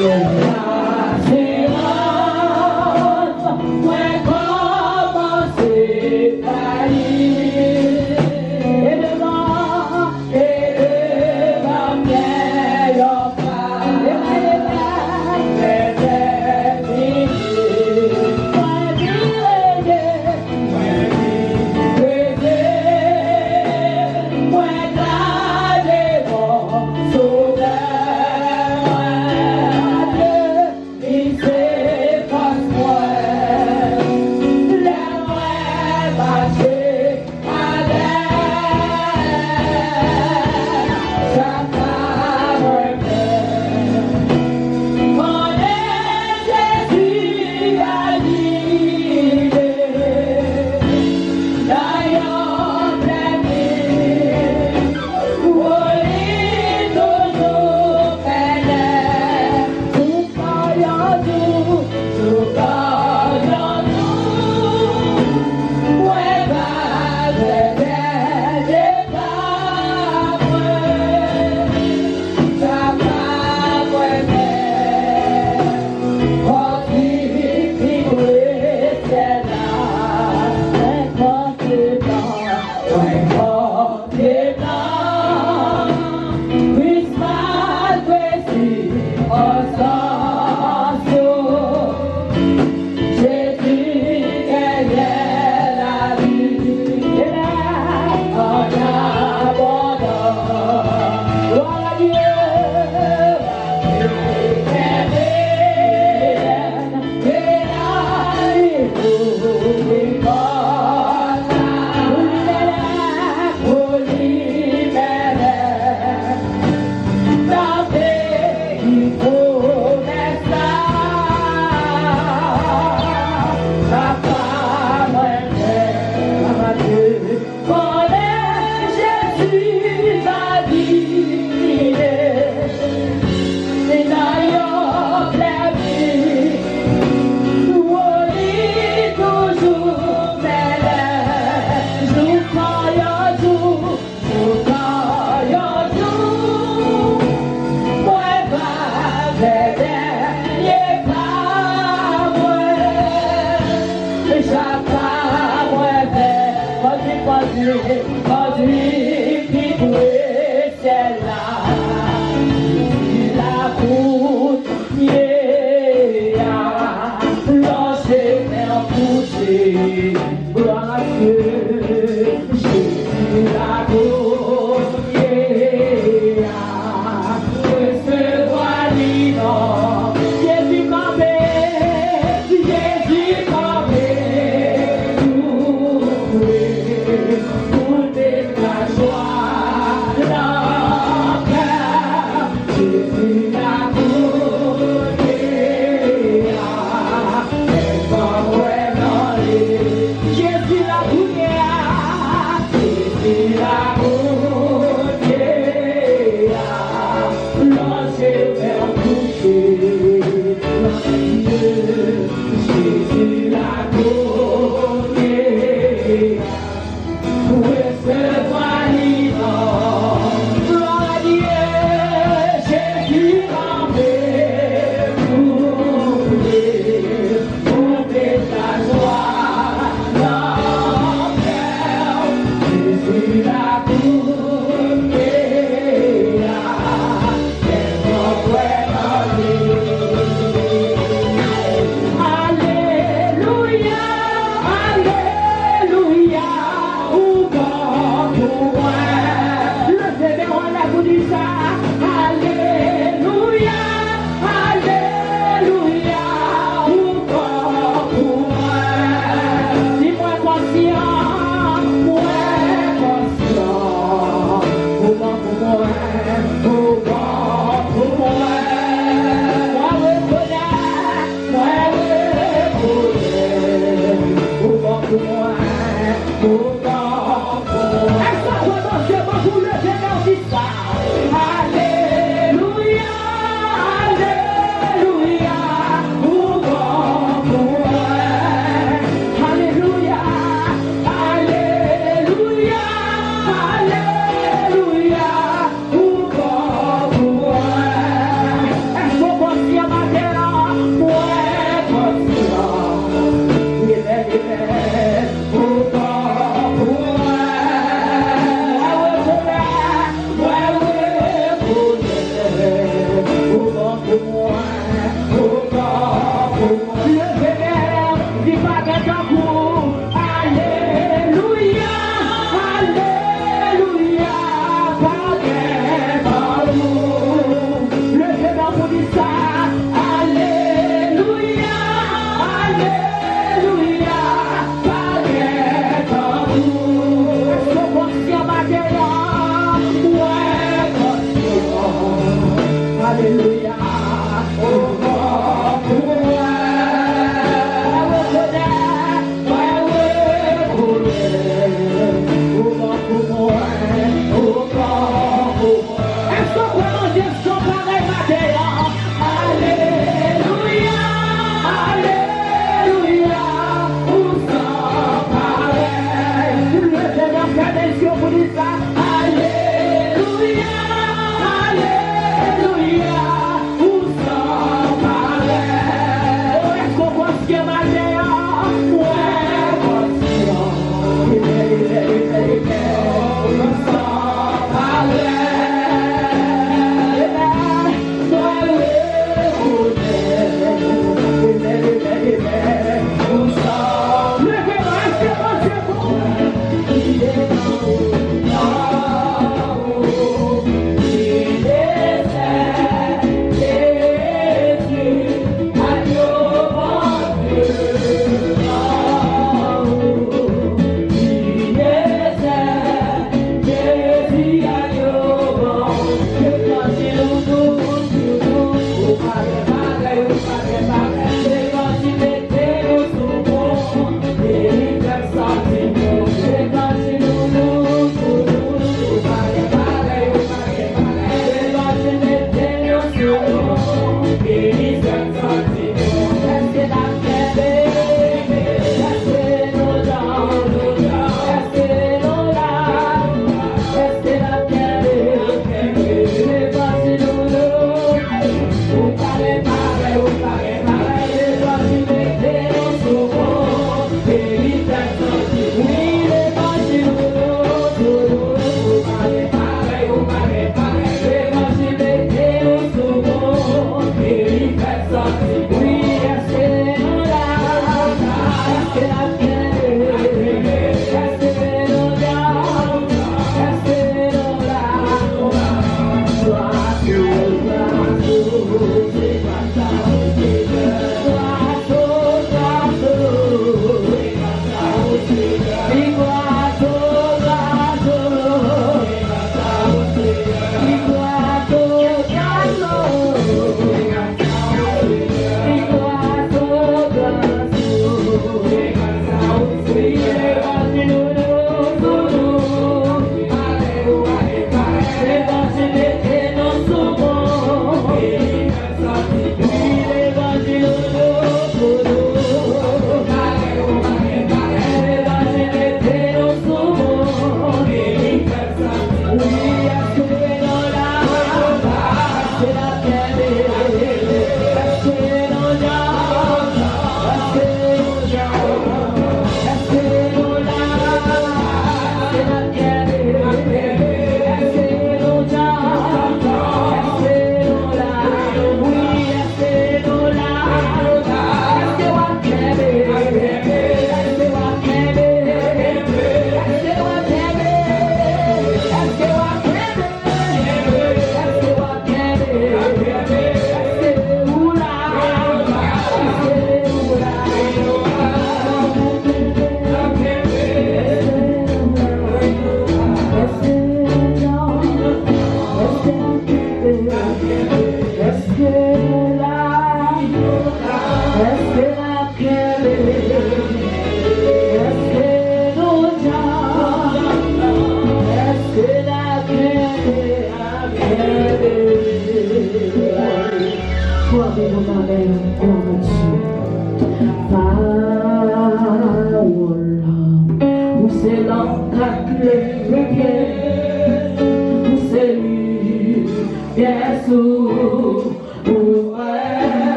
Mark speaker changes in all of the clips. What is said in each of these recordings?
Speaker 1: Oh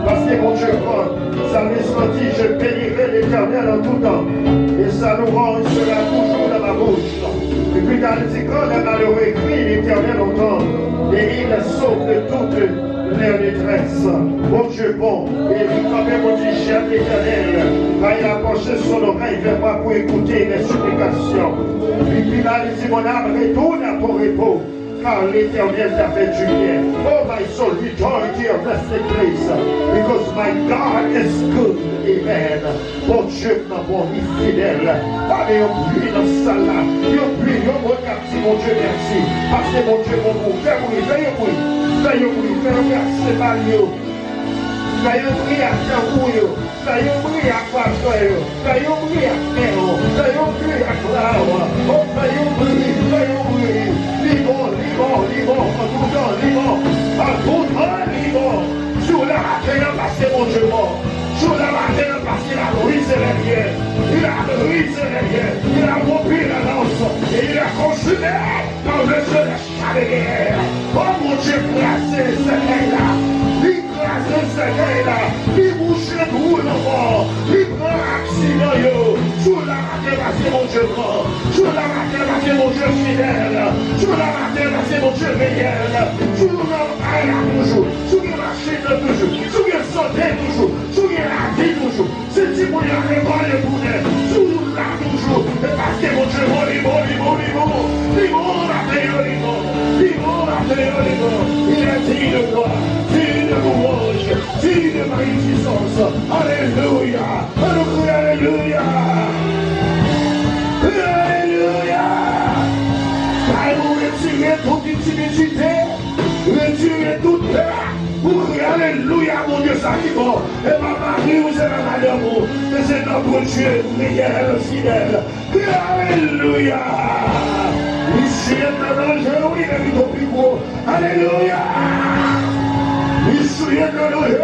Speaker 1: Parce que mon Dieu grand. Ça me dit, je bénirai l'Éternel en tout temps. Et sa louange sera toujours dans ma bouche. Et puis dans le dit, quand les malheureux écrit, l'Éternel entend. Et il sauve de toute leur détresse. Mon Dieu bon. Et quand même on dit, j'aime l'Éternel. Quand il a penché son oreille vers moi pour écouter mes supplications. Et puis là, il dit, mon âme retourne à ton repos. Car l'Éternel t'a fait du bien. Oh my soul, rejoice to your resting place. Because my God is good. Amen. Bon Dieu, mon bon, il est fidèle. Allez, on prie dans ce salle-là. On prie, on regarde, mon Dieu, merci. Parce que mon Dieu, mon bon, fais bruit, fais bruit. Fais bruit, fais merci, Mario. Fais bruit à Carouille. Fais bruit à Quatroyo. Fais bruit à Méro. Fais bruit à Clau. Oh, fais bruit, fais bruit. Libre, en tout temps, libre. Sur la matin, passé mon Dieu mort. Sur la matin, passé la brise derrière. Il a brisé derrière. Il a rompu la lance. Et il a consumé dans le jeu de chaleur. Oh mon Dieu, placé ce soleil-là. Il place le soleil-là. Il bouche le trou d'enfant. Il prend accident, yo. Sur la matin, passé mon Dieu mort. Sur la matin, passé mon Dieu fidèle. Sur la matin, passé mon Dieu réel. Sur la matin, toujours. Sur la machine toujours. Sur la santé toujours. Sur la vie toujours. C'est si vous y avez pas les boulets. Sur la toujours. Et parce que mon Dieu, il est digne de gloire, digne de louange, digne de magnificence. Alléluia. Alléluia. Alléluia. Car vous retirez toute intimidité, retirez toute peur. Vous criez Alléluia, mon Dieu, ça qui va. Et ma Marie, vous êtes un amour. Et c'est notre Dieu, prière fidèle. Alléluia. Ici est un danger, oui, il est au plus gros. Alléluia. Ici est un danger,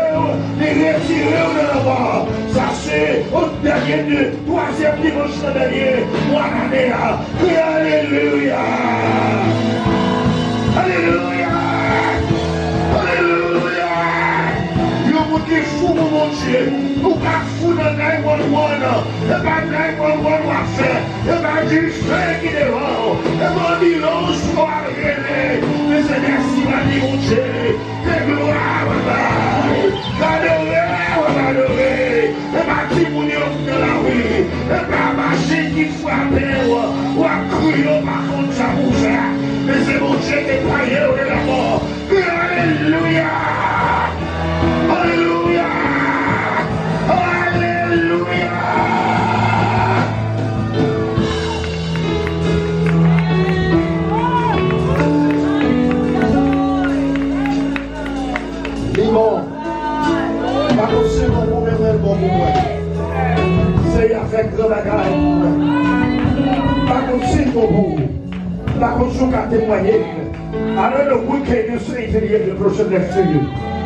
Speaker 1: il est retiré de là-bas. Ça c'est au dernier, troisième dimanche dernier, mois d'année. Alléluia. Alléluia. Alléluia. Vous qui fou, mon Dieu, vous pas fou de 911, et pas 911 à faire, et pas du feu qui devant, et pas du long soir révélé, mais c'est merci, mon Dieu, que gloire, adoré, et pas qui mounir de la rue, et pas machine qui frappe, ou à crier par contre sa bouche, mais c'est mon Dieu qui croyait au de la mort, alléluia. Alléluia! Alléluia! Limon, pas comme si mon bon mémoire bon pour moi. C'est avec grand bagage pour moi. Pas comme si mon bon. Pas comme si on a témoigné. Alors le week-end, you say to the person next to you.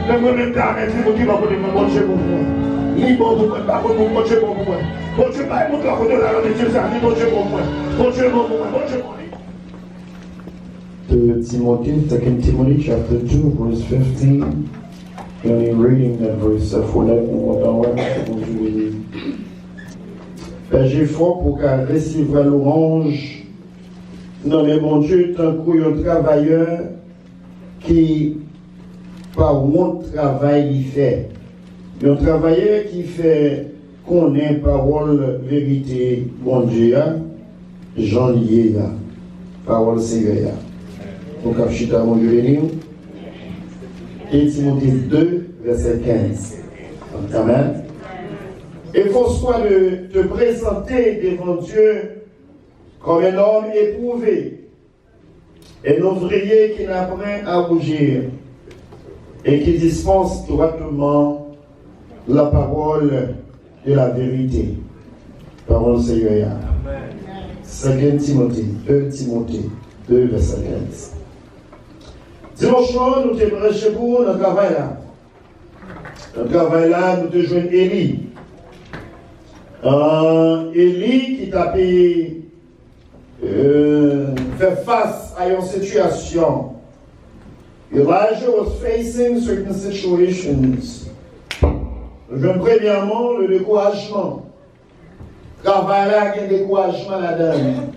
Speaker 1: Le moment d'arrêter, vous dites, mon Dieu, pour moi. Libre pour moi, pas pour moi, mon Dieu, pour moi. Mon Dieu, pas pour toi, de la Dieu, ça dit, mon Dieu, pour moi. Mon Dieu, pour moi, mon Dieu, pour moi.
Speaker 2: Timothy, 2 Timothy chapter 2, verse 15. Only reading that verse for that j'ai fort pour qu'elle récive l'orange. Non, mais mon Dieu, tant qu'un travailleur qui par mon travail il fait. Un travailleur qui fait connaît parole vérité, bon Dieu, Jean lié, parole Seigneur. Donc, Chita, mon Dieu, béni. Et Timothée 2, verset 15. Amen. Il faut soit de te présenter devant Dieu comme un homme éprouvé, un ouvrier qui n'a rien à rougir et qui dispense droitement la parole de la vérité. Parole Seigneur. 2 Timothée 2, verset 15. Dimanche soir, nous te prêchons pour notre travail là. Notre travail là, nous te jouons Élie. Élie qui t'a fait face à une situation. Elijah was facing certain situations. Je premièrement le découragement. Travail là, il y a un découragement là-dedans.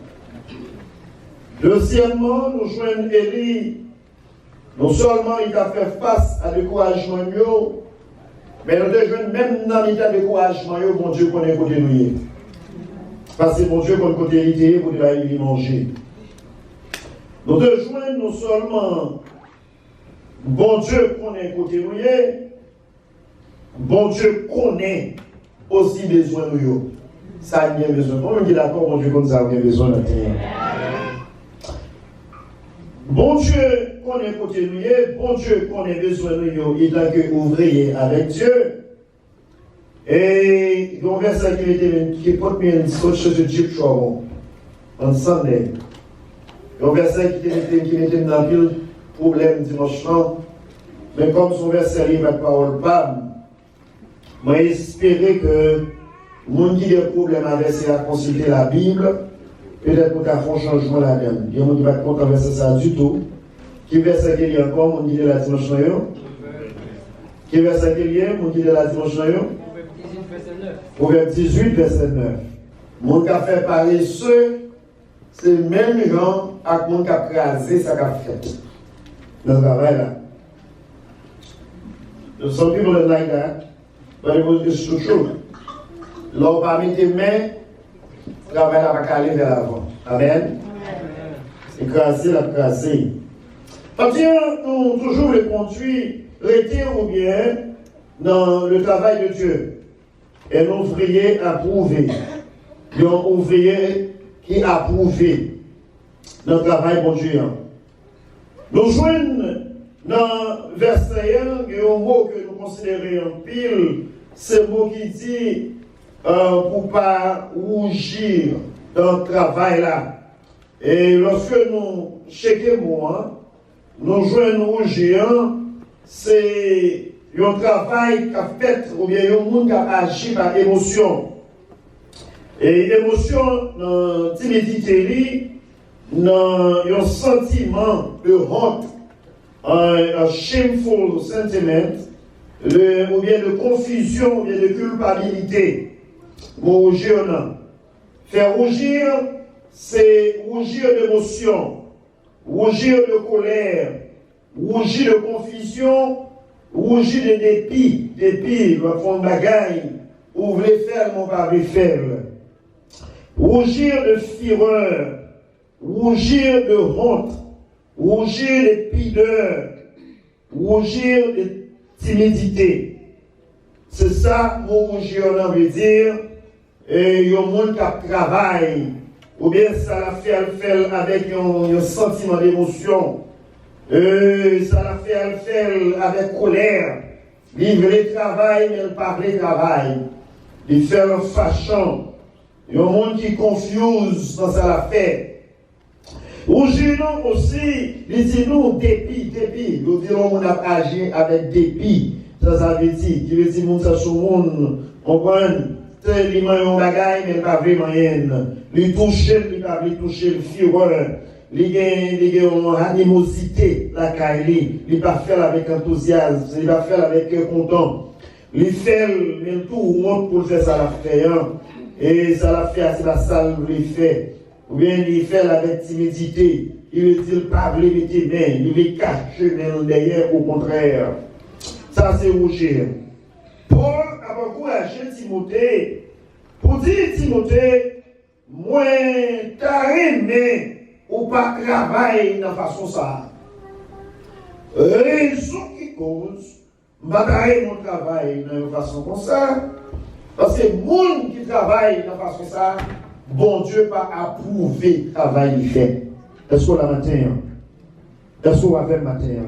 Speaker 2: Deuxièmement, nous joignons Élie. Non seulement il a fait face à découragement, mais nous devons même dans l'état de découragement, bon Dieu connaît côté nous. Parce que bon Dieu connaît côté l'idée pour aller manger. Nous devons non seulement bon Dieu connaît côté nous, bon Dieu connaît aussi besoin de nous. Ça a bien besoin. Comment on est d'accord, bon Dieu connaît ça a bien besoin de terre. Bon Dieu connaît côté nous, bon Dieu connaît besoin de nous, il tant que ouvrier avec Dieu. Et il y a un verset qui porte bien une chose de Dieu en Sunday. Il y a un verset qui mettait dans le problème dimanche, mais comme son verset est ma parole pas, j'espère que les gens qui ont des problèmes avec ça, consulter la Bible, peut-être pour faire un changement là-dedans. Il y a des gens qui ne vont pas controverser ça du tout. Qui verset qu'il y a encore, on dit de la dimanche noyau? Qui verset qu'il y a, on dit de la dimanche noyau? Proverbe 18, verset 9. Mon qui a fait paresseux, c'est le même genre avec mon qui a crasé sa fait. Dans le travail là. Some people don't like that, but it's true. Là, parmi tes mains, le travail là va aller vers l'avant. Amen. Écraser, la craser. Parce que nous toujours le conduit, rester ou bien dans le travail de Dieu. Un ouvrier approuvé. Un ouvrier qui a approuvé dans le travail de Dieu. Nous joignons dans verset 1, il y a un mot que nous considérons en pile, c'est le mot qui dit pour ne pas rougir dans le travail là. Et lorsque nous checkons, nous joignons rougir, c'est un travail qui a fait, ou bien un monde qui a agi par émotion. Et émotion, dans timidité, dans un sentiment de honte, un shameful sentiment, ou bien de confusion, ou bien de culpabilité. Pour rougir, non. Faire rougir, c'est rougir d'émotion, rougir de colère, rougir de confusion, rougir de dépit, le fond de bagaille, ou voulez faire, mon pas faire. Rougir de fureur, rougir de honte, rougir de pudeur, rougir de timidité. C'est ça, mon rougir, on veut dire, et il y a un monde qui travaille, ou bien ça l'a fait avec un sentiment d'émotion. Ça l'a fait avec colère. Il veut travail, mais il parle de travail. Il fait un fâchant. Il y a un monde qui confuse dans ça l'a fait. Rougir aussi, il dit nous dépit. Nous dirons qu'on a agi avec dépit. Ça veut dire, qui veut dire que ça sur le monde, comprendre. Il m'a un bagaille, mais il n'a pas vraiment rien. Il touche, il n'a pas touché le fureur. Il a une animosité, la caille. Il n'a pas fait avec enthousiasme, il n'a pas fait avec content. Il fait, mais tout le monde pour faire ça la fait. Et ça la fait, c'est la salle où il fait. Ou bien il fait avec timidité. Il veut dire pas lever tes mains, il veut cacher derrière, au contraire. Ça c'est rougir. Paul a encouragé Timothée pour dire Timothée, moi, t'as aimé ou pas travailler de façon ça. Raison qui cause, m'arrêter mon travail de façon comme ça, parce que le monde qui travaille de façon ça, bon Dieu pas approuvé le travail qu'il fait. Est-ce qu'on l'a matin? Est-ce qu'on va faire le matin?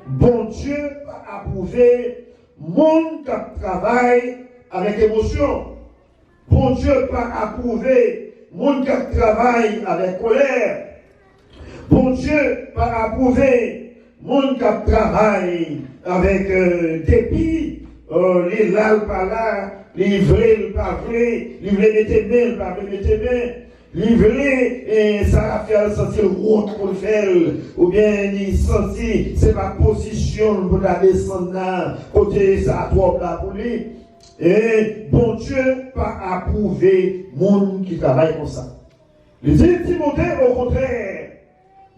Speaker 2: Bon Dieu pas approuvé le monde qui travaille avec émotion. Bon Dieu pas approuvé le monde qui travaille avec colère. Bon Dieu pas approuvé le monde qui travaille avec dépit. Les lals par là, les vrais, le pas vrai, les vrais mettre main, le pas vrai mettre main. Livré et ça a fait sentir route pour le faire, ou bien il sentit c'est ma position pour la descendre là, côté ça trop là pour lui. Et bon Dieu pas approuvé monde qui travaille comme ça. Les dit Timothée, au contraire,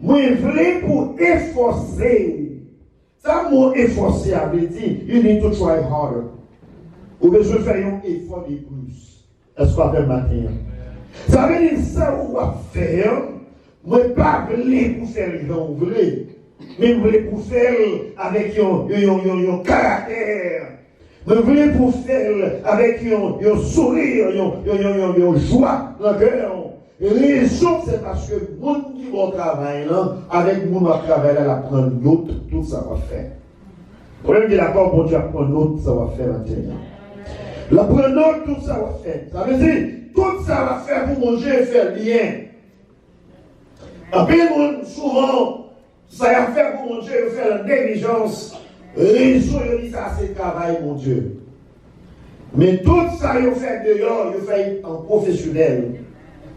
Speaker 2: moi je voulais pour efforcer. Ça, moi efforcer avait dit, you need to try harder. Ou besoin de faire un effort de plus. Est-ce qu'on va faire matin? Ça veut dire ça, on va faire. Moi, pas voulais pour faire les gens, vous voulez. Mais vous voulez pour faire avec un caractère. Vous voulez pour faire avec un sourire, une joie dans le cœur. Raison, c'est parce que le monde qui va travailler là, avec le monde qui va travailler là, prendre note, tout ça va faire. Le problème est d'accord, bon Dieu, prendre note, ça va faire maintenant. La prendre note, tout ça va faire. Ça veut dire, tout ça va faire pour manger et faire bien. En plus, souvent, ça va faire pour manger et faire la négligence. Raison, il dit ça, c'est travail, mon Dieu. Mais tout ça, il fait dehors, il fait en professionnel.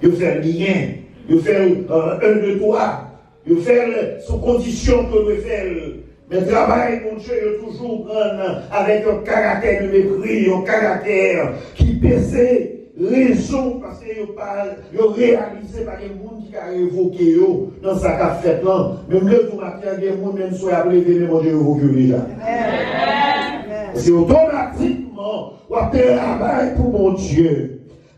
Speaker 2: Il fait rien. Il fait un de toi. Il fait sous condition que le fait. Mais le travail, mon Dieu, il toujours prendre avec un caractère de mépris, un caractère qui baissait raison parce qu'il parle, il réalisé par les gens qui ont évoqué dans sa cafette là. Même le tout matin, il y a des gens qui sont appelés, mais mon Dieu, évoqué déjà. C'est automatiquement, on travaille pour mon Dieu.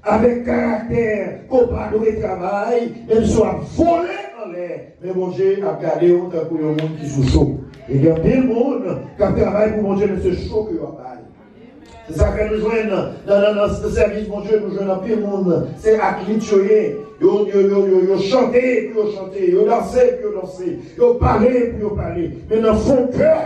Speaker 2: Avec caractère, qu'on parle de travail, même soit volé en l'air. Mais mon Dieu a gardé autant pour les gens qui sont chauds. Et il y a plein de monde qui travaille pour mon Dieu, mais c'est chaud que vous avez. C'est ça que nous jouons dans ce service, mon Dieu, nous jouons dans plein de monde. C'est à clichoyer. Ils chantent, puis ils chantent. Ils dansent, puis ils dansent. Ils parlent, puis ils parlent. Mais dans son cœur,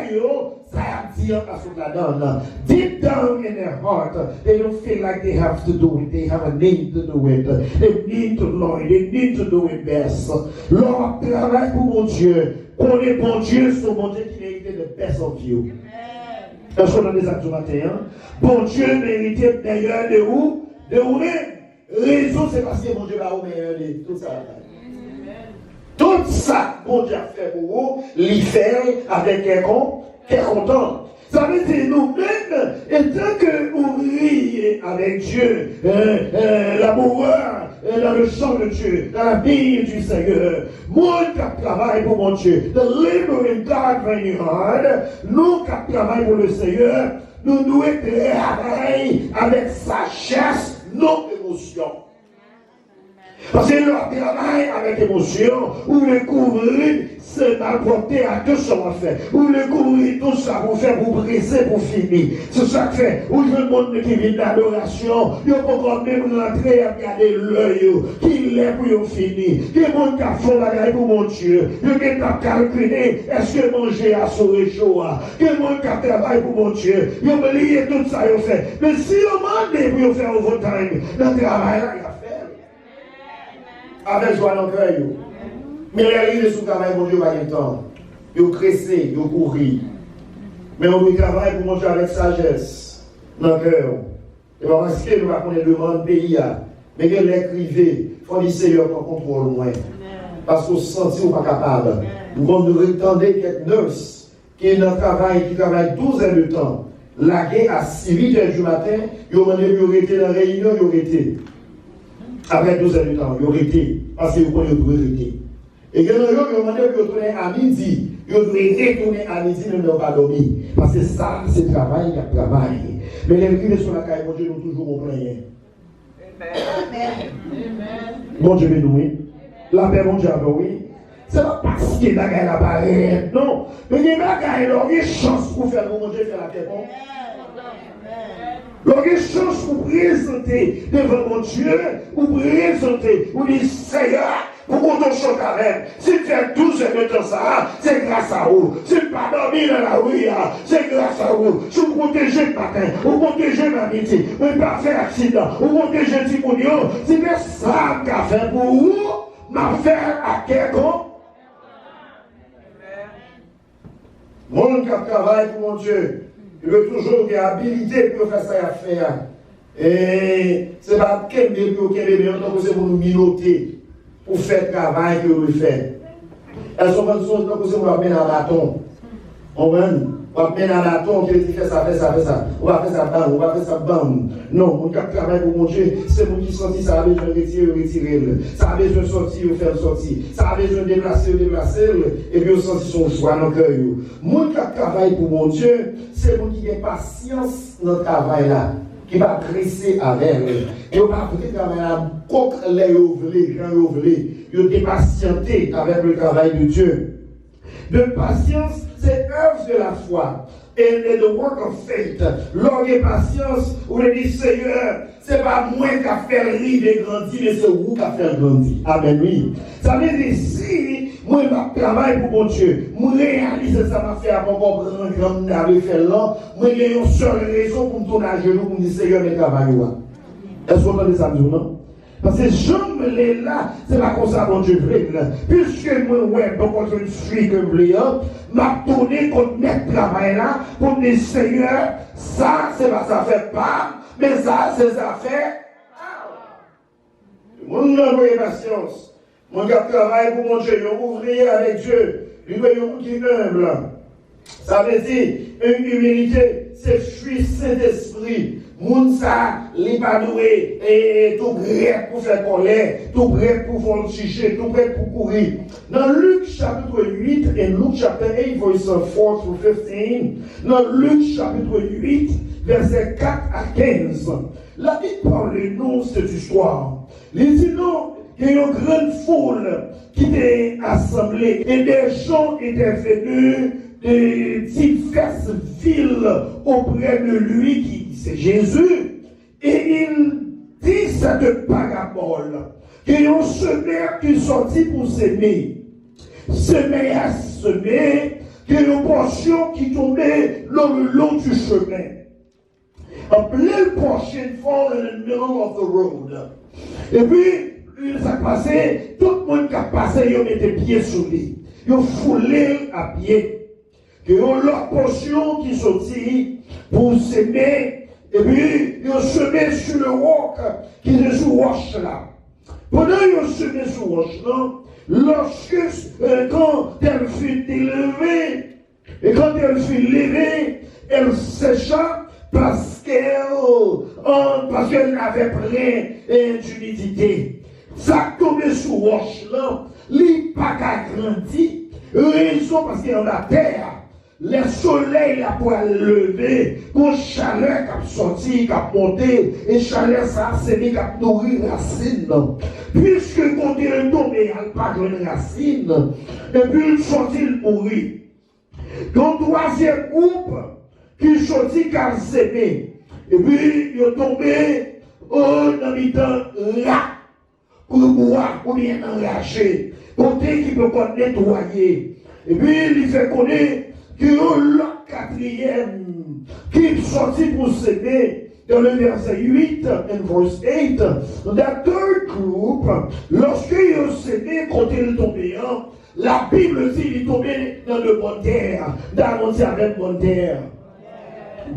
Speaker 2: ça a dit à ce là-dedans. Deep down in their heart, they don't feel like they have to do it. They have a need to do it. They need to know it. They need to do it best. Leur travail pour mon Dieu. On est bon Dieu, c'est mon Dieu qui mérite the best of you. Est-ce qu'on a des actes du matin? Bon Dieu méritait meilleur de vous, de vous-même. Raison, c'est parce que mon Dieu va au meilleur de tout ça. Tout ça, bon Dieu a fait pour vous, l'y faire avec quelqu'un content. Ça veut dire nous-mêmes, et tant que vous riez avec Dieu, l'amoureux, dans le champ de Dieu, dans la vie du Seigneur, moi qui travaille pour mon Dieu, the laboring God vineyard, nous qui travaillons pour le Seigneur, nous devons travailler avec sagesse, non émotion. Parce que leur travail avec émotion, ou le couvrir, c'est malporté à tout ça va faire. Ou le couvrir, tout ça pour faire, pour briser, pour finir. C'est ça que fait. Ou je veux le monde qui vient d'adoration, il faut quand même rentrer et regarder l'œil, qui l'est pour finir. Il y a des gens qui font la gueule pour mon Dieu. Il y a des gens qui calculent, est-ce que manger à sauver chaud. Il y a des gens qui travaillent pour mon Dieu. Ils ont lié tout ça, ils ont fait. Mais si on demande pour faire overtime, le travail là, il a fait. Avec joie dans le cœur. Mais les arrivés sous le travail, mon Dieu, pas de temps. Ils cressent, ils courent. Mais on doit travailler pour manger avec sagesse dans le cœur. Et parce que nous ne connaissons pas le demande pays. Mais que l'écrivain, il faut dire Seigneur qu'on contrôle loin. Parce qu'on se sent pas capable. Nous allons attendre quelques nurses qui travaillent 12 heures de temps. La guerre à 8 heures du matin, ils ont été dans la réunion, ils ont été. Après 12 heures de temps, ils ont été. Parce que vous connaissez, ils ont été. Et quand ils ont demandé de retourner à midi, ils ont retourner à midi, mais ils n'ont pas dormi. Parce que ça, c'est le travail qui a travaillé. Mais les rives sur la caille, mon Dieu, nous toujours au plein. Bon Dieu, béni. La paix, mon Dieu, oui. C'est pas parce que la gueule n'a pas rien. Non. Mais il y a une chance pour faire, mon Dieu, faire la paix. Donc, une chance pour présenter devant mon Dieu, ou présenter, ou dire Seigneur, pour qu'on te choque avec. Si tu fais 12 heures de temps, ça, c'est grâce à vous. Si tu pas dormi dans la rue, c'est grâce à vous. Si vous protégez le matin, vous protégez ma midi, vous ne pas faire accident, vous protégez Timounio, c'est bien ça qu'a fait pour vous, m'a fait à quelqu'un. Mon qui travaille pour mon Dieu. Il veut toujours qu'il y ait habilité pour faire ça à faire. Et c'est pas quel bébé ou quel bébé, c'est pour nous minoter, pour faire le travail que vous faites. Elles sont pas pour nous mettre un bâton. On va. On va mettre un bâton, Dieu dit fais ça. On va faire ça, bam, on va faire ça, bam. Non, mon cap travail pour mon Dieu, c'est mon qui sortit, ça a besoin de retirer. Ça a besoin de sortir, faire sortir. Ça a besoin de déplacer, et puis on sentit son choix dans le cœur. Mon cap travail pour mon Dieu, c'est mon qui a patience dans le travail là. Qui va dresser avec elle. Il va peut-être travailler là, coq les ouvrés, quand ouvrés. Il va dépatienter avec le travail de Dieu. De patience, c'est œuvre de la foi. Et the work of faith. L'homme de patience, où il dit Seigneur, c'est pas moi qui a fait rire et grandir, mais c'est vous qui a fait grandir. Amen, oui. Ça veut dire, si moi je travaille pour mon Dieu, moi réalise ça m'a fait avant comprendre comme on avait fait là, moi j'ai une seule raison pour me tourner à genoux pour me dire Seigneur, mais travaille. Est-ce que vous entendez ça, non? Parce que je me l'ai là, c'est pas comme ça mon Dieu veut. Puisque moi, ouais, donc je suis que je m'a tourné contre mes travail là pour me dire Seigneur, ça, c'est pas ça fait pas, mais ça, c'est ça fait. Mon nom de patience. Mon gars travaille pour mon Dieu, il ouvrier avec Dieu. Il veut un qui est humble. Ça veut dire une humilité, c'est fruit Saint-Esprit. Moun ça, l'épanoué, et tout prêt pour faire colère, tout prêt pour voltiger, tout prêt pour courir. Dans Luc chapitre 8 et Luc chapitre 8, verset 4 to 15, dans Luc chapitre 8, verset 4 à 15, la Bible parle nous cette histoire. Il dit non, il y a une grande foule qui était assemblée et des gens étaient venus de diverses villes auprès de lui, qui c'est Jésus, et il dit cette parabole, qu'il y a un semeur qui sortit pour s'aimer. Semer à semer, qu'il y a une portion qui tombait dans le long du chemin. A little portion fall in the middle of the road. Et puis, ça passait, tout le monde qui a passé, il mettait pied sur lui. Il foulé à pied. Que l'autre portion qui sortit pour s'aimer, et puis ils ont semé sur le roc qui est sur le roche là. Pendant qu'ils ont semé sur le roche là, lorsque, quand elle fut élevée, et quand elle fut levée, elle sécha parce qu'elle avait plein d'humidité. Ça tombait sur le roche là, il n'a pas grandi, raison parce qu'il y a la terre. Le soleil la pour lever, pour chaleur qui a sorti, qui a monté, et chaleur ça c'est lui qui a nourri racine. Puisque quand il est tombé, il n'a pas de racine, et puis il sortit, il mourit. Donc troisième groupe qui sortit qui a sémé, et puis il est tombé dans le temps là, pour boire, pour bien enrager, côté qui peut nettoyer. Et puis il fait connaître que le quatrième qui sortit pour s'aimer dans le verset 8 et verse 8, the third group, lorsqu'il a s'aimé quand il est tombé, la Bible dit qu'il est tombé dans le bon terre, dans le avec bon terre.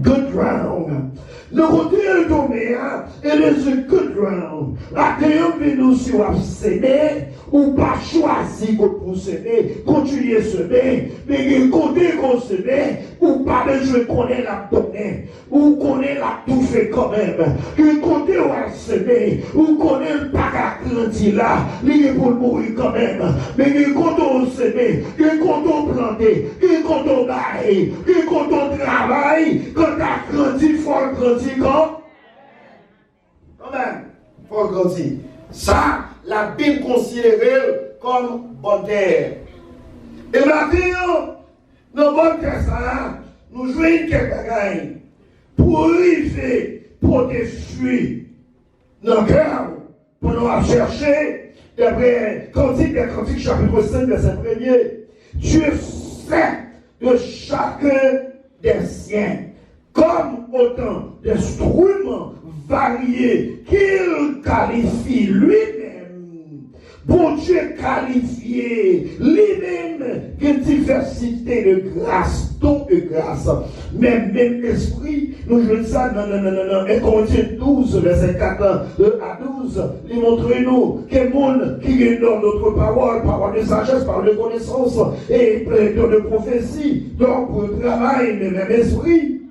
Speaker 2: Good ground. Le côté est tombé, it is a good ground. À que nous si on s'aimer, ou pas choisi pour s'aimer, continuer à s'aimer, mais le côté qu'on s'aimer, ou pas besoin de connaître la donner, ou connaître la tout fait quand même. Le côté où on s'aimer, ou connaître le pas grandir là, il est pour mourir quand même. Mais le côté où on s'aimer, le côté où on planter, le côté où on bailler, le côté où on travaille, quand tu as grandi, il faut grandir quand même, il faut grandir. Ça, la Bible considère comme bonne terre. Et maintenant, dans bonne terre, ça, nous jouons quelques bagailles pour arriver, pour des fruits dans le cœur, pour nous chercher, d'après Cantique des Cantiques, chapitre 5, verset 1er. Dieu fait de chacun des siens comme autant d'instruments variés qu'il qualifie lui-même. Bon Dieu qualifié lui-même une diversité de grâce. don de grâce. Mais même esprit, nous jouons ça dans 1 Corinthiens 12, verset 4 à 12. Il montre-nous que le monde qui donne notre parole, parole de sagesse, parole de connaissance et de prophétie, donc pour le travail, mais même esprit.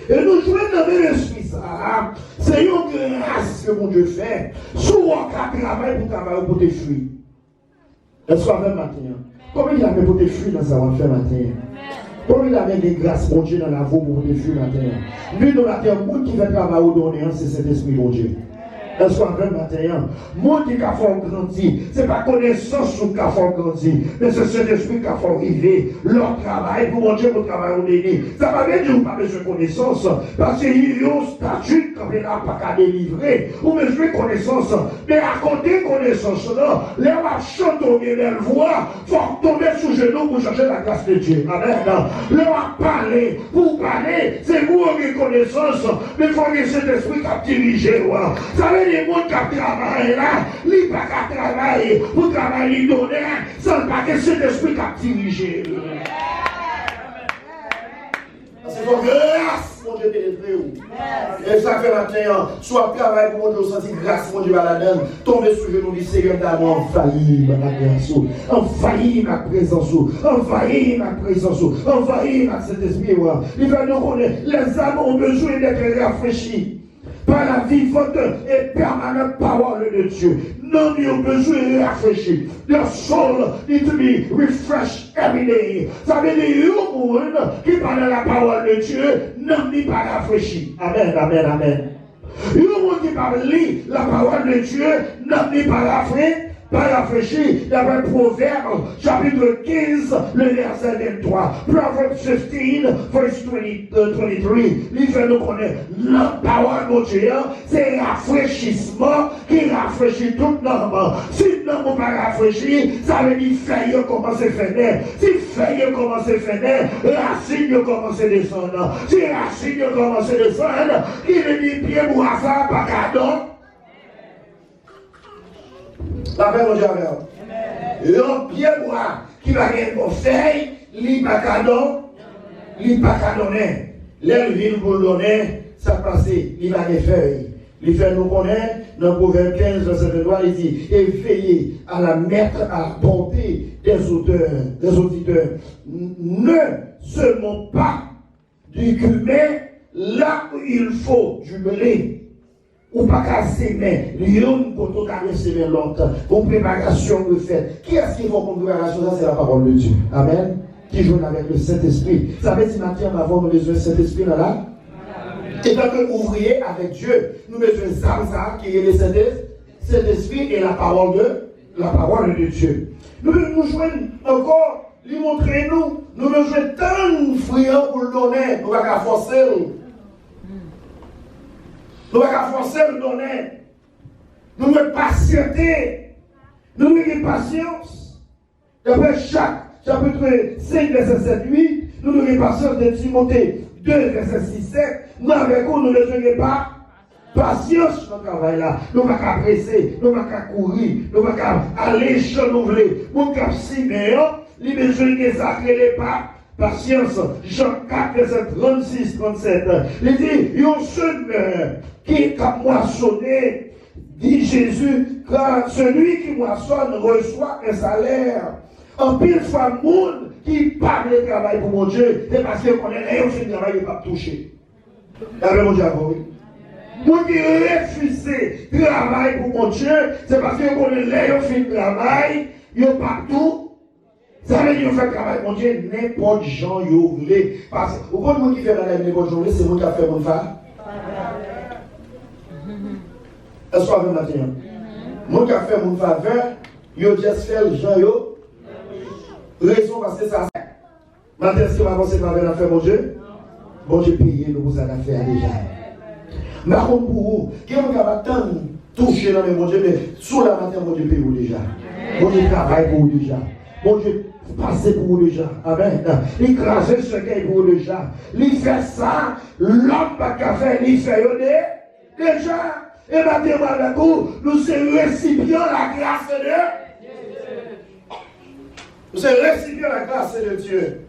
Speaker 2: Et nous jouons dans le même esprit, ça. C'est une grâce que mon Dieu fait. Souvent, quand tu travailles pour travailler pour tes fruits. Est-ce qu'on a même matin? Combien il y avait pour tes fruits dans sa fait matin? Combien il y avait des grâces, mon Dieu, dans la vie pour tes fruits matin? Lui, dans la terre, le monde qui fait travailler au donner, c'est cet esprit, mon Dieu. Est-ce qu'on a même matin? Le monde qui a fait grandir, ce n'est pas connaissance qui a fait grandir, mais c'est cet esprit qui a fait arriver. Leur travail, pour mon Dieu, pour travailler au donner. Ça va bien dire, vous n'avez pas besoin de connaissance, parce qu'il y a un statut qu'on n'a pas qu'à délivrer, ou besoin de connaissance. Mais à côté de connaissance, les va chanter belle voix, il faut tomber sous genoux pour chercher la grâce de Dieu. Amen. Le va parler, pour parler, c'est vous qui avez connaissance, mais il faut que cet esprit qui a dirigé. Ça veut dire que les gens qui travaillent là, ils ne peuvent pas travailler pour travailler donner, sans pas que cet esprit qui a dirigé. C'est pour grâce, mon Dieu, pénétrer où. Et ça fait matin, soit travail pour mon Dieu, sentir grâce, mon Dieu, à la donne, tomber sous genoux du Seigneur d'amour, envahir ma grâce, envahir ma présence, envahir ma présence, envahir ma Saint-Esprit. Il va nous connaître, les âmes ont besoin d'être rafraîchies par la vivante et permanente parole de Dieu. Non, ils ont besoin de rafraîchir. Their soul needs to be refreshed every day. Ça veut dire que le monde qui parle de la parole de Dieu, non, n'est pas rafraîchi. Amen, amen, amen. Le monde qui parle de la parole de Dieu, non, n'est pas rafraîchi. Pas rafraîchi, d'après Proverbe, chapitre 15, le verset 23. Proverbs 15, verse 23. Il fait nous connaître la parole de Dieu, c'est rafraîchissement qui rafraîchit tout l'homme. Si l'homme n'est pas rafraîchi, ça veut dire feuille commence à faire. Si feuille commence à faire, racine commence à descendre. Si racine commence à descendre, il est dit pied pour faire pas cadeau. La paix, mon Dieu, un pied bois qui va gagner pour feuille, il va pas donner. L'aile vient pour donner, ça passe, il va gagner feuille. Il fait nous connaître, dans Proverbe 15, verset 23, il dit, et veillez à la mettre à la bonté des auditeurs. Ne seulement pas du cumin là où il faut du blé. Ou pas qu'à s'aimer, l'homme pour tout à s'aimer longtemps, pour préparation de fête. Qui est-ce qui va pour préparation? Ça, c'est la parole de Dieu. Amen. Qui joue avec le Saint-Esprit. Ça veut dire, Mathieu, avant, nous besoin de Saint-Esprit là. Et tant que ouvrier avec Dieu, nous besoin de ça, qui est le Saint-Esprit et la parole de Dieu. Nous jouons encore, lui montrer nous besoin tant de friands pour le donner, nous ne pouvons pas forcer. Nous ne pouvons pas forcer le donner. Nous devons patienter. Nous devons patience. D'après chaque chapitre 5, verset 7, 8, nous devons patience de Timothée 2, verset 6, 7. Nous avec nous, nous ne devons pas patience dans le travail là. Nous ne pouvons pas presser, nous ne pouvons pas courir, nous ne pouvons pas aller renouveler. Nous ne pouvons pas s'aimer. Les besoins que ça crée les pas. Patience, Jean 4, verset 36, 37. Il dit, il y a un seul qui a moissonné, dit Jésus, car celui qui moissonne reçoit un salaire. En pile fois, le monde qui parle de travail pour mon Dieu, c'est parce qu'on est là, on fait le travail, il ne va pas toucher. D'après mon Dieu, oui. Pour qui refuse le travail pour mon Dieu, c'est parce qu'on est là, on fait le travail, il n'y a pas tout. Ça veut dire qu'on fait le travail, mon Dieu, n'importe gens vous voulez. Parce que, au monde qui fait la lèvre n'importe journée, c'est moi qui a fait mon femme. Est-ce qu'on a fait matin? Moi qui a fait mon faveur, yo just fait le gens yo. Raison parce que ça c'est. Maintenant, est-ce que ma pensée va faire mon Dieu? Bon Dieu paye nous pour ça qu'on fait déjà. Mais comme pour vous, qui est capable de toucher dans le mon Dieu, mais sous la matin, mon Dieu paye vous déjà. Mon Dieu travaille pour vous déjà. Mon Dieu passer pour vous déjà. Amen. Il crase ce qu'il pour vous déjà. Il fait ça, l'homme pas qu'à faire, il fait déjà. Et maintenant, avec vous, nous sommes récipients la grâce de Dieu. Nous sommes récipients la grâce de Dieu.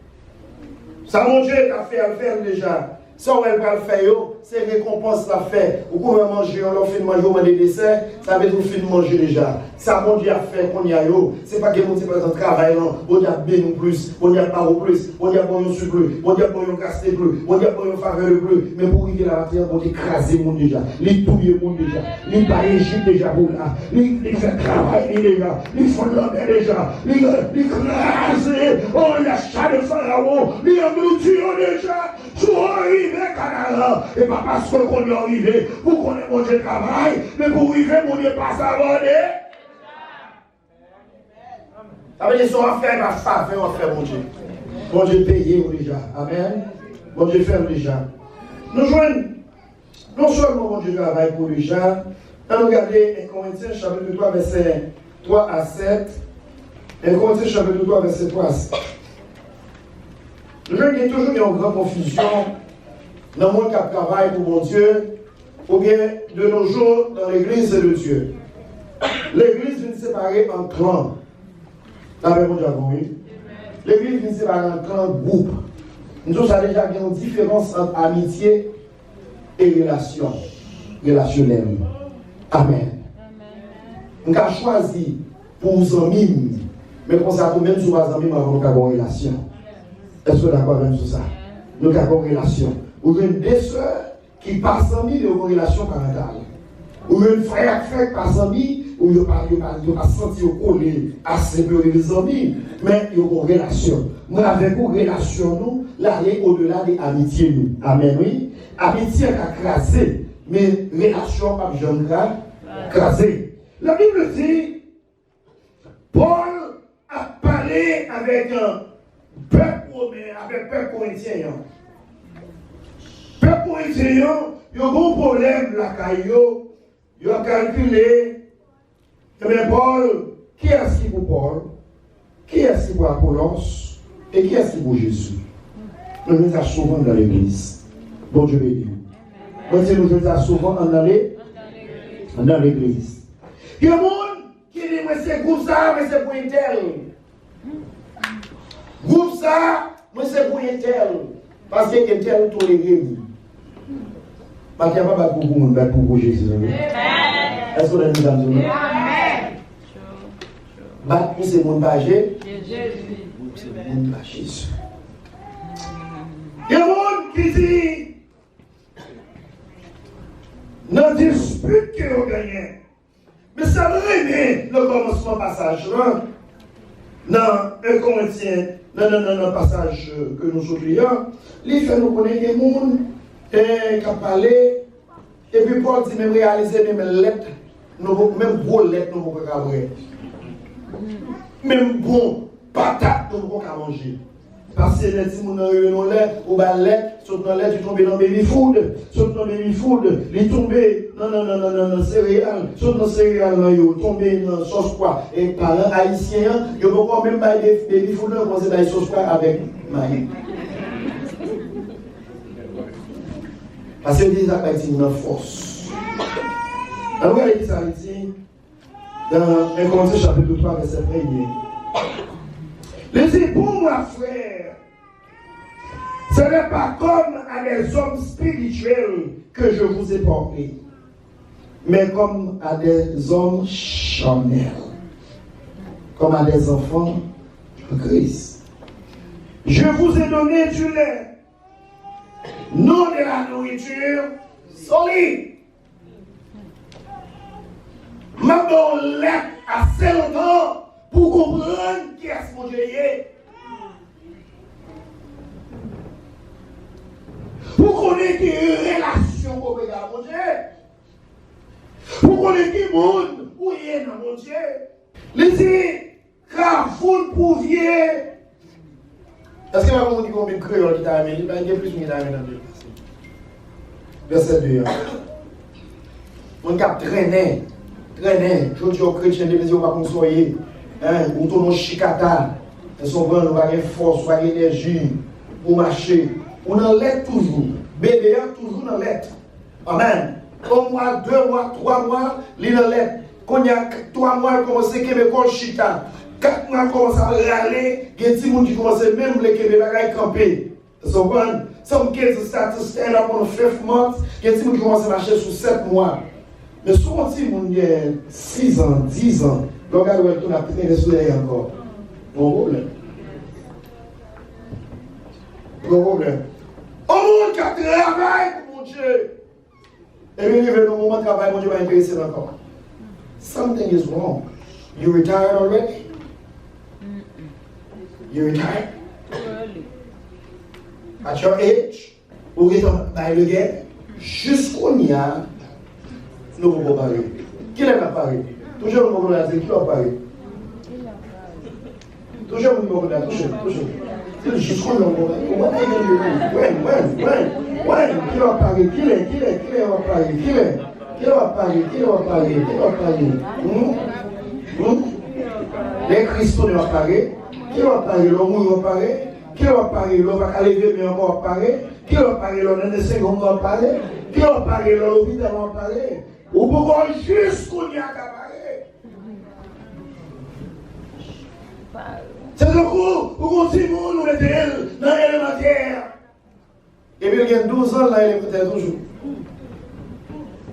Speaker 2: Ça, mon Dieu, t'a fait à le faire déjà. Ça, on va le faire, c'est récompense la fait. Vous pouvez manger, on leur fait manger au des desserts, ça veut dire qu'on fait manger déjà. Ça, mon Dieu, a fait qu'on y a yo. C'est pas que mon Dieu, par exemple, travail, non. On y a bien ou plus, on y a pas ou plus, on y a bon sur plus, on y a bon casté plus, on y a bon faveur plus. Mais pour arriver là, on va écraser mon déjà. Les touiller mon déjà. Les bailler déjà pour là. Les faire travail déjà. Les font l'homme déjà. Les craser. On y a chat de pharaon. Les engloutir déjà. Pour arriver Canada, et pas parce qu'on est arrivé pour qu'on ait mangé le travail, mais pour arriver, mon Dieu, pas s'abonner. Ça veut dire que on fait ma faveur, on fait mon Dieu. Mon Dieu payé déjà. Amen. Mon Dieu fait déjà. Nous joignons, non seulement mon Dieu travaille pour déjà, on regarde 1 Corinthiens chapitre 3, verset 3 à 7. 1 Corinthiens chapitre 3, verset 3 à 7. Je veux qu'il y ait toujours une grande confusion dans le monde qui travaille pour mon Dieu, ou bien de nos jours dans l'église de Dieu. L'église vient séparer en clans. Avec mon Dieu, oui. L'église vient séparer en clans, groupes. Nous avons déjà une différence entre amitié et relation. Relationnelle. Amen. Nous avons choisi pour nos amis, mais pour ça, nous même sur nos amis, nous avons une relation. Est-ce que vous êtes d'accord avec ça? Nous avons une relation. Ou une des sœurs qui passent en vie, ils ont une relation parentale. Ou une frère qui passe en vie, où ils n'ont pas senti collé assez peu les amis, mais ils ont une relation. Nous avons une relation, nous, là, au-delà des amitiés, nous. Amen, oui. Amitié a crasé, mais relation pas jamais crasé. La Bible dit, Paul a parlé avec un peuple romain, avec un peuple corinthien. Peuple corinthien, il y a un gros problème, la caillou, il a calculé, mais Paul, qui est-ce qui pour Paul? Qui est-ce qui pour Apollos? Et qui est-ce qui pour Jésus? Nous nous sommes souvent dans l'église. Bon Dieu béni. Nous sommes souvent dans l'église. Il y a un monde qui dit, mais c'est groupe ça, mais c'est pour une telle. Groupe ça, mais c'est pour une telle. Parce que une telle toléré. Parce qu'il n'y a pas beaucoup de monde pour Jésus. Est-ce que vous avez dit ça? Amen. Battre c'est mon bagé. C'est mon bagé. Il y a un monde qui dit, dans dispute que vous gagnez. Mais ça me remet le commencement passage là, dans 1 Corinthiens, dans le passage que nous soulions, il fait nous connaître des monde qui a parlé, et puis Paul dit même réaliser même lettres, même gros lettres, nous ne pouvons pas voir. Même bon patate, nous ne pouvons pas manger. Parce que les gens qui ont l'air, ou bien l'air, sauf dans l'air, tu tombes dans baby food, sauf dans baby food, ils tombent dans céréales, sauf dans céréales, ils tombent dans sauce quoi. Et parents haïtiens, ils vont quand même pas des baby food, ils vont dans sauce quoi avec maïs. Parce que les gens ont une force. Alors, regardez qui ça dit dans 1 Corinthiens chapitre 3, verset 1er. Les époux, ma frère, ce n'est pas comme à des hommes spirituels que je vous ai portés, mais comme à des hommes charnels, comme à des enfants de Christ. Je vous ai donné du lait, non de la nourriture solide. Ma bonne lait assez longtemps pour comprendre qui est-ce que j'ai. Pour connaître qui relation qu'on peut avoir mon Dieu. Pour connaître qui monde où il est dans mon Dieu. Les dit, car vous ne pouviez. Est-ce que vous dites combien de créoles qui t'a amené? Il y a plus de amené dans Dieu. Verset 2. On cap traîner. Je dis aux chrétiens, les plaisirs, on va consoler. Ou ton nom chicata, elles sont bonnes, on va avoir force, on va avoir énergie pour marcher. On en l'aide toujours. Bébé, toujours dans l'aide. Amen. 1 mois, 2 mois, 3 mois, il en l'aide. Quand il y a 3 mois, il commence à Québécois chita. 4 mois, il commence à râler. Il y a des gens qui commencent même les Québécois à camper. So when some kids start to stand up on the 5th month, il y a des gens qui commencent à marcher sur 7 mois. Mais souvent, si on a 6 ans, 10 ans, le gars doit tourner à tenir le soleil encore. Bon problème. Bon problème. Au monde qui travaille pour mon Dieu. Et puis, il y a un moment de travail, mon Dieu va intéresser encore. Something is wrong. You retired already? You retired? At your age, vous êtes dans le guerre, jusqu'au nia, nous vous parler. Qui est parlé? Toujours nous vous dire qui va parler. Toujours nous vous dire, toujours. Jusqu'au nous vous parler. When? Qui va parler? Qui va parler? Qui va parler? Les Christos ne vont parler. Qui va parler? L'homme va parler. Qui va parler? L'homme va lever, mais on va parler. Qui va parler? L'homme de 5 ans va parler. Qui va parler? L'homme va parler. Ou pourquoi jusqu'au n'y a qu'à parler? C'est le coup, pour qu'on s'y moule, nous mettons dans l'élémentaire. Et puis, il y a 12 ans, là, l'élémentaire toujours.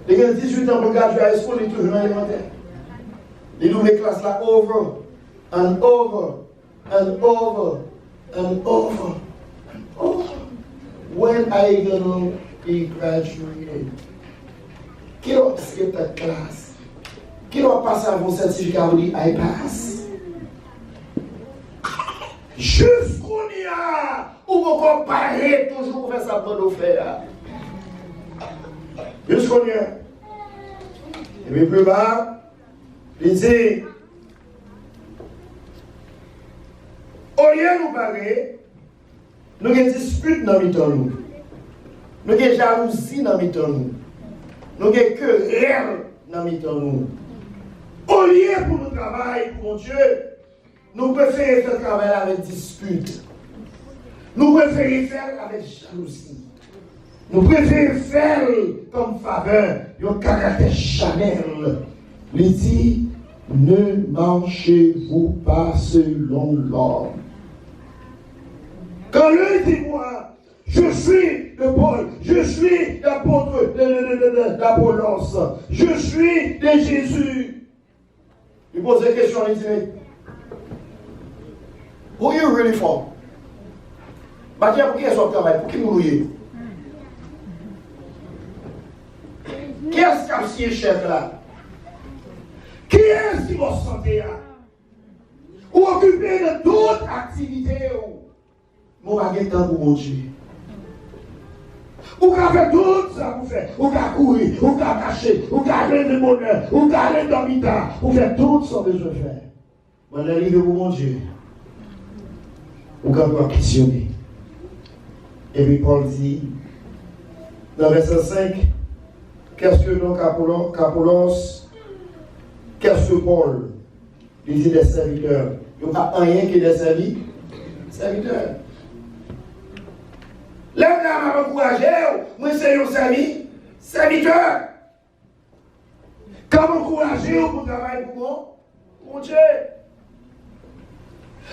Speaker 2: Il y a 18 ans pour graduer à l'école, il est toujours dans l'élémentaire. Il nous met classe là over and over and over and over and over. When are you going to be graduated? Qui va skip ta classe? Qui va passer à vos certificats vous dit I pass? Jusqu'où il y a, ou vous comparez toujours pour faire ça pour nous faire. Jusqu'où il y a. Et puis plus bas, il dit, au lieu de nous parler, nous avons une dispute dans le temps. Nous avons une jalousie dans le temps. Nous avons une querelle dans le temps. Au lieu pour nous travailler pour mon Dieu, nous préférons faire travail avec dispute. Nous préférons faire avec jalousie. Nous préférons faire comme faveur un caractère Chanel. Il dit, ne marchez-vous pas selon l'ordre. Quand lui dit moi, je suis de Paul, je suis d'apôtre d'Apollos, je suis de Jésus. Il pose des questions, il dit, who are you really for? Pour qui est-ce qu'on travaille? Pour qui nous louez? Qui est-ce qui est chef là? Qui est-ce qui va se sentir là? Ou occupé de d'autres activités? Mon baguette temps pour mon Dieu. Ou qu'à faire tout ça pour faire. Ou qu'à courir, ou qu'à cacher, ou qu'à aller de bonheur, ou qu'à aller dans l'mitard. Ou faire tout ça que je veux faire. Mon arrive pour mon Dieu. Ou qu'à doit questionner. Et puis Paul dit, dans verset 5, qu'est-ce que donc Apollos, qu'est-ce que Paul? Il dit des serviteurs. Il n'y a pas rien qui est des serviteurs. L'homme m'a encouragé, moi c'est un serviteur. Comment encourager pour travailler pour mon Dieu?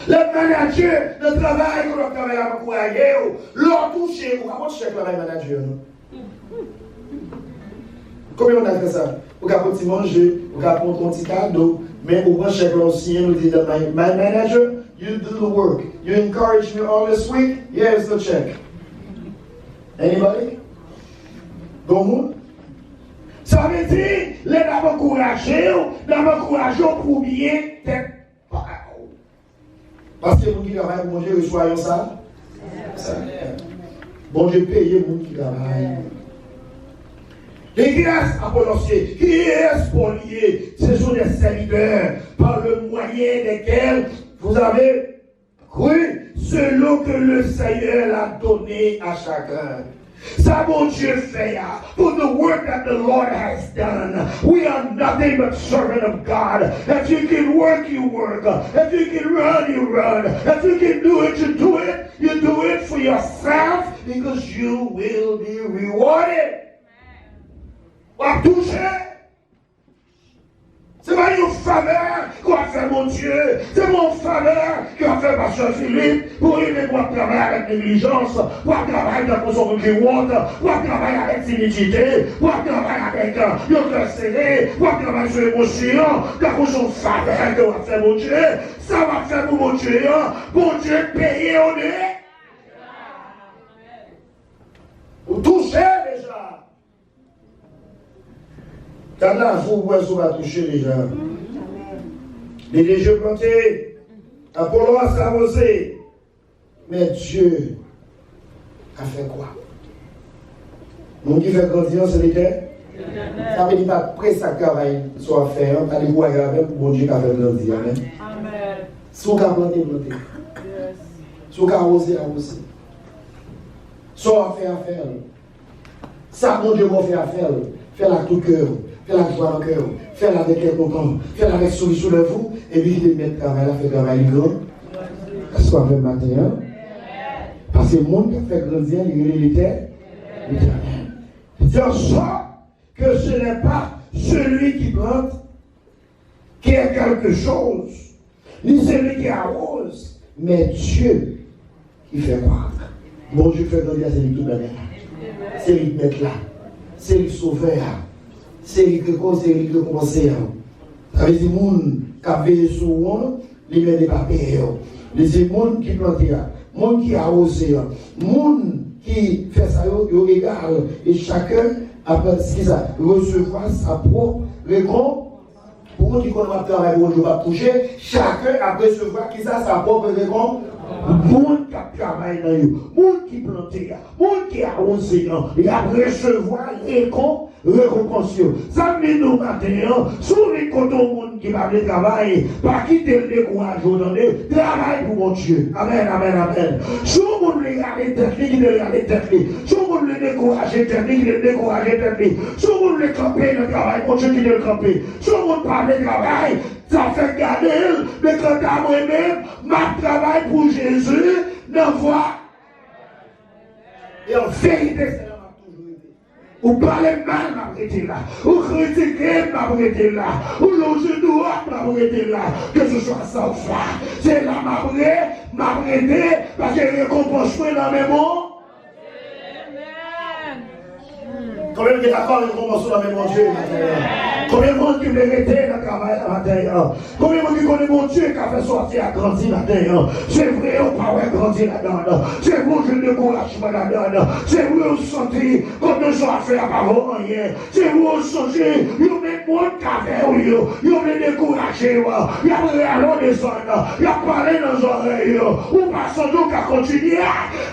Speaker 2: Le manager de travail, qu'on travaille à encourager, l'on touche, ou comment tu cherches le travail manager? Combien on a fait ça? Ou quand tu manges, ou quand tu prends ton petit cadeau, mais au moins chaque l'ancien nous dit, my manager, you do the work. You encourage me all this week, here's the check. Anybody? Bon, ça veut dire, les dames encouragées pour bien tête. Parce que vous qui travaillez pour mon Dieu, reçoyons ça. Bon Dieu paye vous qui travaillent. Et qui est Apollosier? Qui est Paulier? Ce sont des serviteurs par le moyen desquels vous avez cru selon que le Seigneur l'a donné à chacun. Ça, mon Dieu fait, for the work that the Lord has done. We are nothing but servant of God. If you can work, you work. If you can run, you run. If you can do it, you do it. You do it for yourself because you will be rewarded. On va toucher. C'est pas une faveur qu'on va faire mon Dieu. C'est mon faveur qui va faire Pasteur Philippe pour aimer moi travailler avec négligence, pour travailler dans son honte, pour travailler avec timidité, pour travailler avec le cœur serré, pour travailler sur l'émotion, dans son faveur que va faire mon Dieu. Ça va faire pour mon Dieu payer au nez. Vous touchez déjà. Quand là, vous va toucher déjà. Les déjeux plantés, Apollon a s'arrosé. Mais Dieu a fait quoi? Mon qui fait grandir, c'est l'éternel. Ça veut dire qu'après ça travail soit fait, on va aller voir avec pour Dieu qui a fait grandir. Amen. Si vous avez planté, planté. Si vous avez arrosé, arrosé. Soit faire, faire. Ça, mon Dieu, va faire, faire. Faire avec tout cœur. Faire avec joie dans le cœur. Faire avec les content. Faire avec solution de vous. Et puis, de mettre travail là, faire travail grand. Est-ce qu'on fait matin? Parce que le monde qui fait grandir, il est l'éternel. C'est en sorte que ce n'est pas celui qui plante qui est quelque chose, ni celui qui arrose, mais Dieu qui fait croître. Bon Dieu fait grandir, c'est lui qui donne. C'est lui qui met là. C'est lui qui sauve. C'est lui qui cause, c'est lui qui commence. Ça veut dire que les gens qui veillent sur nous, ils ne mettent pas payer. Les gens qui plantent, les gens qui arrosent, les gens qui font ça, ils regardent. Et chacun, après ce qu'ils ont, recevoir sa propre récompense. Pour nous qui connaissons le travail, on ne va pas toucher. Chacun a recevoir qui a sa propre récompense. Monde qui travaille dans eux, monde qui plante, monde qui arrose, il a recevoir récompense. Ça met nous matin, sur les côtés monde qui va travailler, pas quitter le décourage aujourd'hui, travail pour mon Dieu. Amen, amen, amen. Si on monde regarde technique, il regarde technique. Si on monde le décourager technique, il décourage technique. Si on monde le camper le travail, mon Dieu qui le camper. Si on monde parler de travail, ça fait garder, mais quand à moi-même, ma travail pour Jésus, n'envoie. Et en vérité, c'est là m'a toujours été. Ou parler mal, m'a été là. Ou critiquer, m'a été là. Ou loger dehors, m'a été là. Que ce soit sans foi. C'est là m'a été, parce que récompense dans mes mots. Combien de d'accord avec récompense dans mes mots, Dieu, combien de monde qui mérite le travail à matin? Combien de monde qui connaît mon Dieu qui a fait sortir à grandir là-dedans? C'est vrai, on ne peut pas grandir là-dedans. C'est vrai, je ne décourage pas là-dedans. C'est vrai, on sentit comme nous sommes fait à part rien. C'est vrai, on sentit, il y a même monde qui a fait, il y a même découragé, il y a rien descendre, il y a parlé dans les oreilles, ou pas sans doute qu'à continuer,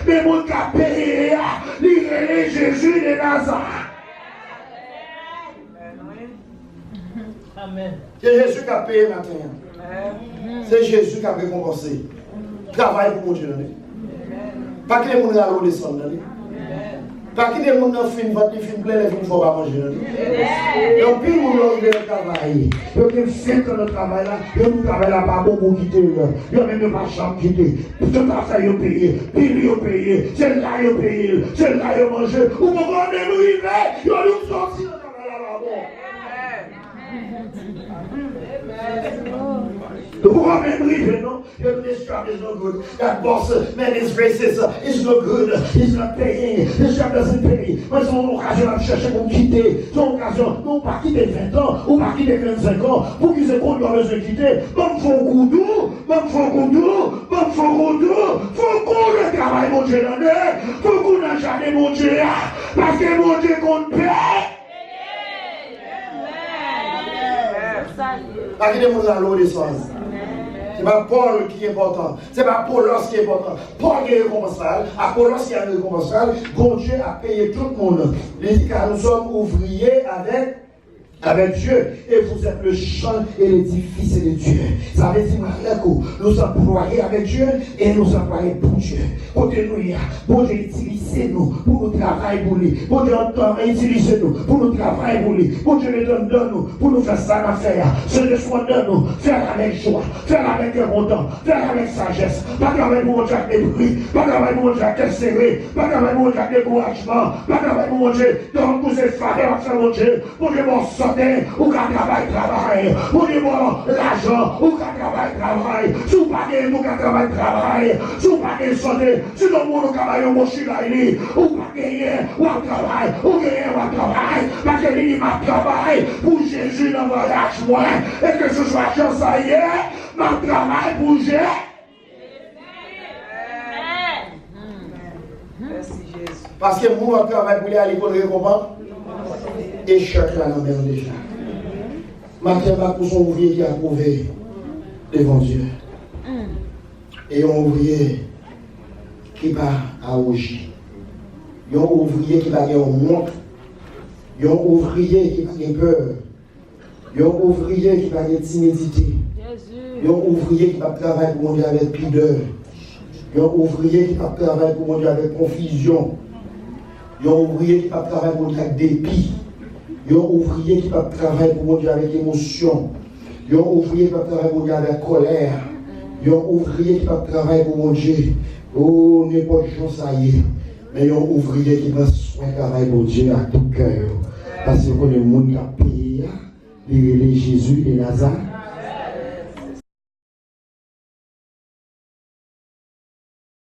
Speaker 2: mais monde qui a payé, l'île Jésus de Nazareth. Amen. C'est Jésus qui a payé maintenant. C'est Jésus qui a récompensé. Travail pour mon Dieu. Pas que les gens à l'eau descendent. Pas que les gens filment votre film plein, les films ne faut pas manger. Donc, puis nous avons le travail. Ils ont fait que le travail là, ils ont travaillé là, pas bon pour quitter. Ils n'ont même pas chambre quitter. Tout à fait, ils ont payé. Puis ils ont payé. C'est là ils ont payé. C'est là ils ont mangé. Ou mon grand nous ils ont nous sorti le travail là-bas. The woman believing, no? Your job is no good. That boss, man, is racist. It's no good. He's not paying. This job doesn't pay. Mais son occasion à chercher pour quitter. Son occasion, non pas quitter 20 ans, ou pas quitter 25 ans, pour qu'ils aient compte dans besoin de quitter. Bon, faut qu'on doux, faut qu'on le travail, mon Dieu, faut qu'on n'a jamais mon Dieu, parce que mon Dieu compte paix. Pas qu'il y ait des gens à l'eau descendre. Ce n'est pas Paul qui est important. Ce n'est pas Apollos qui est important. Paul qui est récompensable. Apollos qui est récompensable. Bon Dieu a payé tout le monde. Il dit car nous sommes ouvriers avec Dieu. Et vous êtes le champ et l'édifice de Dieu. Ça veut dire, nous sommes employés avec Dieu et nous sommes employés pour Dieu. Côté nous, bon Dieu utilise nous pour nous travailler pour lui. Bon Dieu utilise nous pour nous travailler pour lui. Bon Dieu nous donne nous pour nous faire ça à faire. Ce que soit de nous, faire avec joie, faire avec content, faire avec sagesse. Pas avec mon Dieu avec bruit, pas avec mon Dieu avec serré, pas avec mon Dieu avec découragement, pas avec mon Dieu. Donc vous êtes faveur à mon Dieu. Bon Dieu, mon sang. santé, ou qu'à travail. Pour lui l'argent, ou qu'à travail. Si vous pas de ou qu'à travail. Si vous pas de santé, si le monde travaille au mochi là, ou pas gagner, ou à travail, ou gagner, ou à travail. Parce que lui m'a travail pour Jésus dans le voyage, moi. Et que ce soit chance ça y est, m'a travail pour Jésus. Parce que vous, on travaille pour aller à l'école, comment? Échec là, dans le déjà. Matin, pour son ouvrier qui a prouvé devant Dieu. Et un ouvrier qui va à rougir. Un ouvrier qui va avoir honte. Un ouvrier qui va avoir peur. Un ouvrier qui va avoir timidité. Un ouvrier qui va travailler pour mon Dieu avec pudeur. Un ouvrier qui va travailler pour mon Dieu avec confusion. Il y a un ouvrier qui va travailler pour Dieu avec dépit. Il y a un ouvrier qui va travailler pour Dieu avec émotion. Il y a un ouvrier qui va travailler pour Dieu avec colère. Il y a un ouvrier qui va travailler pour Dieu. Oh, n'importe quoi, ça y est. Mais il y a un ouvrier qui va travailler pour Dieu à tout cœur. Parce que le monde qui a payé, il est Jésus de Nazareth.